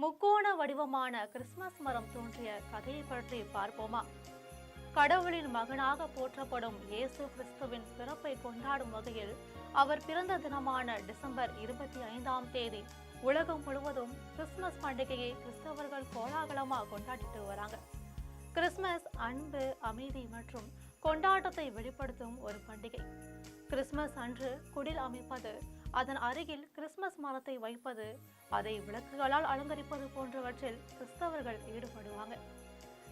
முக்கோண வடிவமான கிறிஸ்துமஸ் மரம் தோன்றிய கதையை பற்றி பார்ப்போமா? கடவுளின் மகனாக போற்றப்படும் இயேசு கிறிஸ்துவின் பிறப்பை கொண்டாடும் வகையில் அவர் பிறந்த தினமான டிசம்பர் 25ஆம் தேதி உலகம் முழுவதும் கிறிஸ்துமஸ் பண்டிகையை கிறிஸ்தவர்கள் கோலாகலமாக கொண்டாடிட்டு வராங்க. கிறிஸ்துமஸ் அன்பு, அமைதி மற்றும் கொண்டாட்டத்தை வெளிப்படுத்தும் ஒரு பண்டிகை. கிறிஸ்துமஸ் அன்று குடில் அமைப்பது, அதன் அருகில் கிறிஸ்துமஸ் மரத்தை வைப்பது, அதை விளக்குகளால் அலங்கரிப்பது போன்றவற்றில் கிறிஸ்தவர்கள் ஈடுபடுவாங்க.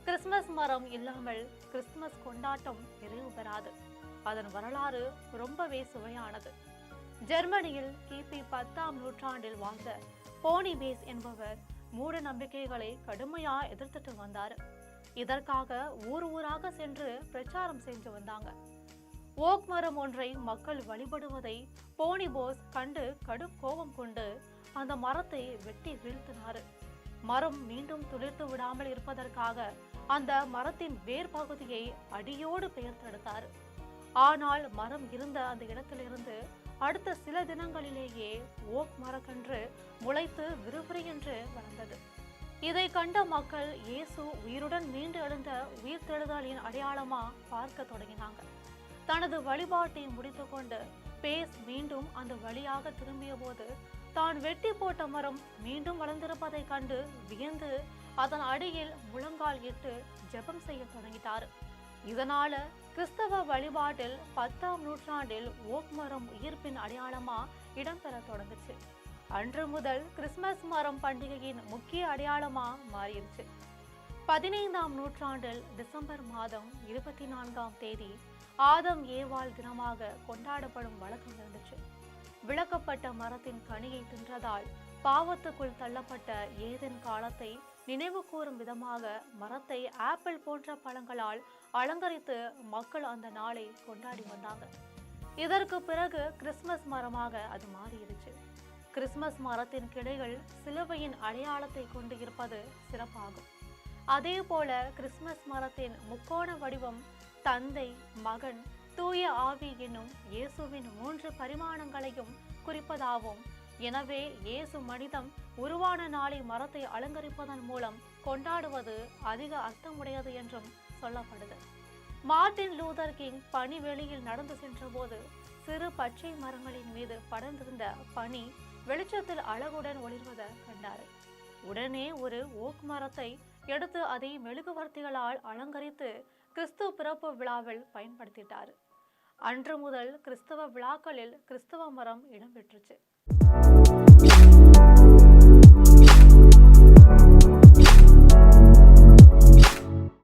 கிறிஸ்துமஸ் மரம் இல்லாமல் கிறிஸ்துமஸ் கொண்டாட்டம் நிறைவு பெறாது. அதன் வரலாறு ரொம்பவே சுவையானது. ஜெர்மனியில் கிபி 10ஆம் நூற்றாண்டில் வாழ்ந்த போனி பேஸ் என்பவர் மூட நம்பிக்கைகளை கடுமையாக எதிர்த்துட்டு வந்தார். இதற்காக ஊராக சென்று பிரச்சாரம் செஞ்சு வந்தாங்க. ஓக் மரம் ஒன்றை மக்கள் வழிபடுவதை போனி போஸ் கண்டு கடும் கோபம் கொண்டு அந்த மரத்தை வெட்டி வீழ்த்தினார். மரம் மீண்டும் துளிர்த்து விடாமல் இருப்பதற்காக அந்த மரத்தின் வேர் பகுதியை அடியோடு பெயர்த்தெடுத்தார். ஆனால் மரம் இருந்த அந்த இடத்திலிருந்து அடுத்த சில தினங்களிலேயே ஓக் மரக்கன்று முளைத்து விறுவிறு என்று வளர்ந்தது. இதை கண்ட மக்கள் இயேசு உயிருடன் மீண்டு எழுந்த உயிர்த்தெழுதலின் அடையாளமா பார்க்க தொடங்கினாங்க. தனது வழிபாட்டை முடித்துக்கொண்டு பேஸ் மீண்டும் அந்த வழியாக திரும்பிய போது தான் வெட்டி போட்ட மரம் மீண்டும் வளர்ந்திருப்பதை கண்டு வியந்து அதன் அடியில் முழங்கால் இட்டு ஜெபம் செய்ய தொடங்கிட்டார். இதனால கிறிஸ்தவ வழிபாட்டில் 10ஆம் நூற்றாண்டில் ஓக் மரம் உயிர்ப்பின் அடையாளமா இடம்பெற தொடங்குச்சு. அன்று முதல் கிறிஸ்துமஸ் மரம் பண்டிகையின் முக்கிய அடையாளமா மாறிடுச்சு. 15ஆம் நூற்றாண்டில் டிசம்பர் மாதம் 24ஆம் தேதி ஆதம் ஏவாள் தினமாக கொண்டாடப்படும் வழக்கம் இருந்துச்சு. விளக்கப்பட்ட மரத்தின் கனியை தின்றதால் பாவத்துக்குள் தள்ளப்பட்ட ஏதேன் காலத்தை நினைவு கூறும் விதமாக மரத்தை ஆப்பிள் போன்ற பழங்களால் அலங்கரித்து மக்கள் அந்த நாளை கொண்டாடி வந்தாங்க. இதற்கு பிறகு கிறிஸ்துமஸ் மரமாக அது மாறிடுச்சு. கிறிஸ்துமஸ் மரத்தின் கிளைகள் சிலுவையின் அடையாளத்தை கொண்டு இருப்பது சிறப்பாகும். அதே போல கிறிஸ்துமஸ் மரத்தின் முக்கோண வடிவம் தந்தை, மகன், தூய ஆவி என்னும் இயேசுவின் 3 பரிமாணங்களையும் குறிப்பதாகவும், எனவே இயேசு மனிதம் உருவான நாளை மரத்தை அலங்கரிப்பதன் மூலம் கொண்டாடுவது அதிக அர்த்தமுடையது என்றும் சொல்லப்படுது. மார்ட்டின் லூதர் கிங் பனி வெளியில் நடந்து சென்ற போது சிறு பச்சை மரங்களின் மீது படர்ந்திருந்த பனி வெளிச்சத்தில் அழகுடன் ஒளிர்வதை கண்டார். உடனே ஒரு ஓக் மரத்தை எடுத்து அதை மெழுகுவர்த்திகளால் அலங்கரித்து கிறிஸ்து பிறப்பு விழாவில் பயன்படுத்திட்டார். அன்று முதல் கிறிஸ்தவ விழாக்களில் கிறிஸ்தவ மரம் இடம்பெற்றுச்சு.